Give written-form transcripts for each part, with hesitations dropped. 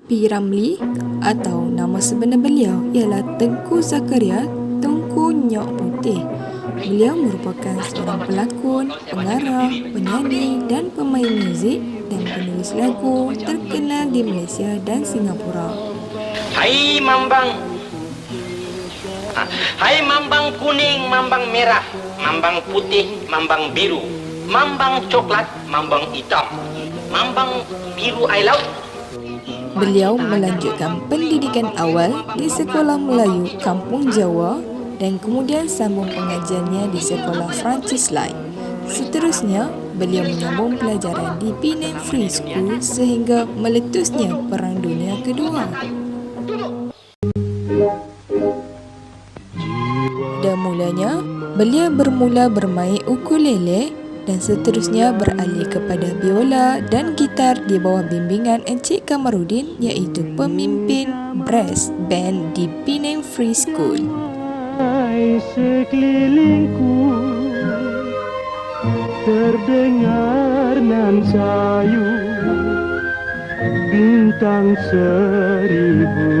P. Ramlee atau nama sebenar beliau ialah Tengku Zakaria Tunku Nyok Putih. Beliau merupakan seorang pelakon, pengarah, penyanyi dan pemain muzik dan penulis lagu terkenal di Malaysia dan Singapura. Hai mambang. Hai mambang kuning, mambang merah, mambang putih, mambang biru, mambang coklat, mambang hitam, mambang biru air laut. Beliau melanjutkan pendidikan awal di Sekolah Melayu Kampung Jawa dan kemudian sambung pengajiannya di Sekolah Francis Lai. Seterusnya, beliau menyambung pelajaran di Penang Free School sehingga meletusnya Perang Dunia Kedua. Pada mulanya, beliau bermula bermain ukulele dan seterusnya beralih kepada biola dan gitar di bawah bimbingan Encik Kamarudin iaitu pemimpin brass band di Penang Free School. Sekelilingku terdengar nan sayu bintang seribu.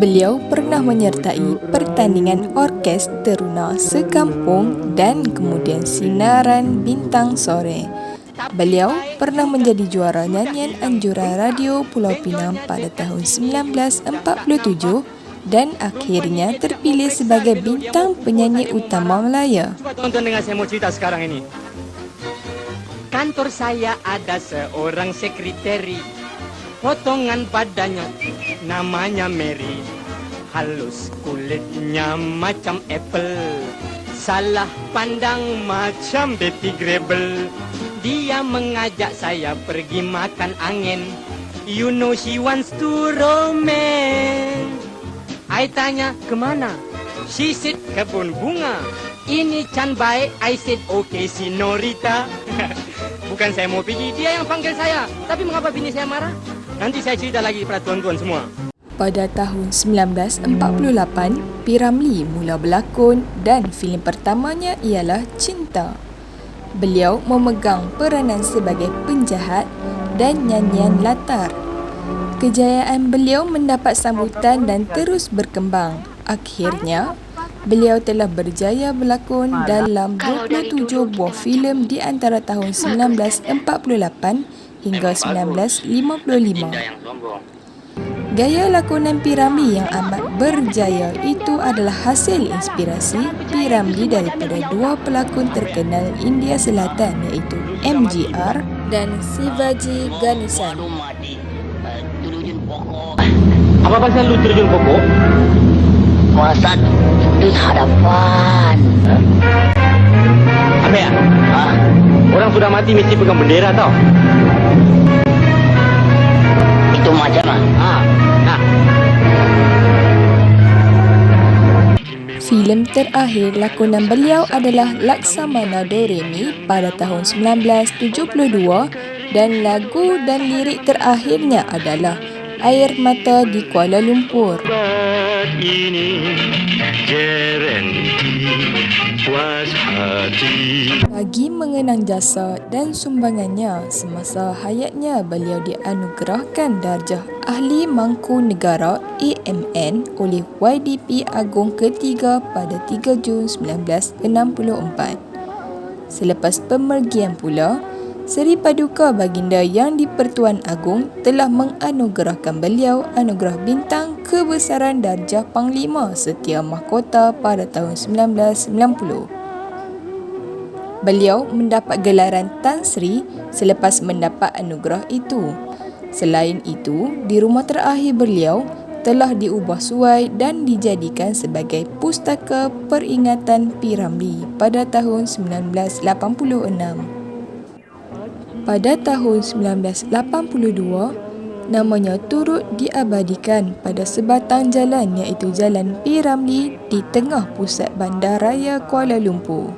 Beliau pernah menyertai pertandingan orkes teruna sekampung dan kemudian sinaran bintang sore. Beliau pernah menjadi juara nyanyian anjuran radio Pulau Pinang pada tahun 1947 dan akhirnya terpilih sebagai bintang penyanyi utama Melaya. Coba tonton dengan saya mau cerita sekarang ini. Kantor saya ada seorang sekretari, potongan badannya namanya Mary, halus kulitnya macam apple, salah pandang macam Betty Grable. Dia mengajak saya pergi makan angin. You know she wants to romance. I tanya kemana? She said kebun bunga. Ini can baik. I said okay Senorita. Bukan saya mau pergi, dia yang panggil saya. Tapi mengapa bini saya marah? Nanti saya cerita lagi pada tuan-tuan semua. Pada tahun 1948, P. Ramlee mula berlakon dan filem pertamanya ialah Cinta. Beliau memegang peranan sebagai penjahat dan nyanyian latar. Kejayaan beliau mendapat sambutan dan terus berkembang. Akhirnya, beliau telah berjaya berlakon dalam 27 buah filem di antara tahun 1948 hingga 1955. Gaya lakonan P. Ramlee yang amat berjaya itu adalah hasil inspirasi P. Ramlee daripada dua pelakon terkenal India Selatan iaitu MGR dan Shivaji Ganesan. Apa pasal lu terjun pokok? Masa di hadapan. Apa ya? Orang sudah mati mesti pegang bendera tau. Itu macam mana? Filem terakhir lakonan beliau adalah Laksamana Doremi pada tahun 1972 dan lagu dan lirik terakhirnya adalah Air Mata di Kuala Lumpur. Bagi mengenang jasa dan sumbangannya semasa hayatnya, beliau dianugerahkan darjah Ahli Mangku Negara AMN oleh YDP Agong ketiga pada 3 Jun 1964. Selepas pemergian pula, Seri Paduka Baginda Yang di-Pertuan Agong telah menganugerahkan beliau anugerah bintang kebesaran darjah Panglima Setia Mahkota pada tahun 1990. Beliau mendapat gelaran Tan Sri selepas mendapat anugerah itu. Selain itu, di rumah terakhir beliau telah diubah suai dan dijadikan sebagai pustaka peringatan P. Ramlee pada tahun 1986. Pada tahun 1982, namanya turut diabadikan pada sebatang jalan iaitu Jalan P. Ramlee di tengah pusat Bandaraya Kuala Lumpur.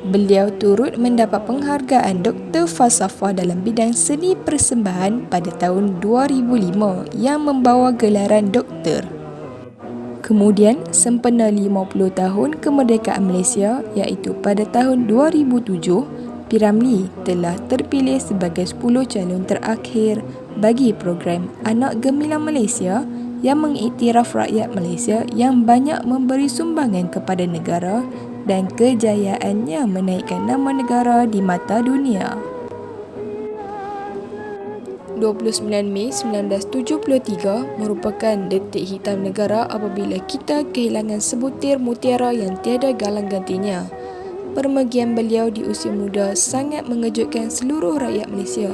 Beliau turut mendapat penghargaan Doktor Falsafah dalam bidang seni persembahan pada tahun 2005 yang membawa gelaran doktor. Kemudian sempena 50 tahun kemerdekaan Malaysia iaitu pada tahun 2007, P. Ramlee telah terpilih sebagai 10 calon terakhir bagi program Anak Gemilang Malaysia yang mengiktiraf rakyat Malaysia yang banyak memberi sumbangan kepada negara dan kejayaannya menaikkan nama negara di mata dunia. 29 Mei 1973 merupakan detik hitam negara apabila kita kehilangan sebutir mutiara yang tiada galang gantinya. Pemergian beliau di usia muda sangat mengejutkan seluruh rakyat Malaysia.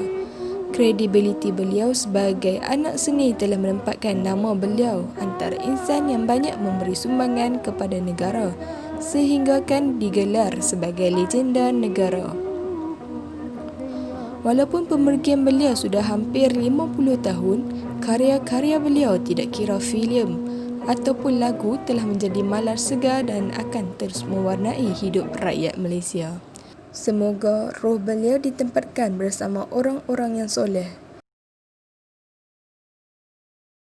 Kredibiliti beliau sebagai anak seni telah menempatkan nama beliau antara insan yang banyak memberi sumbangan kepada negara sehinggakan digelar sebagai legenda negara. Walaupun pemergian beliau sudah hampir 50 tahun, karya-karya beliau tidak kira filem ataupun lagu telah menjadi malar segar dan akan terus mewarnai hidup rakyat Malaysia. Semoga roh beliau ditempatkan bersama orang-orang yang soleh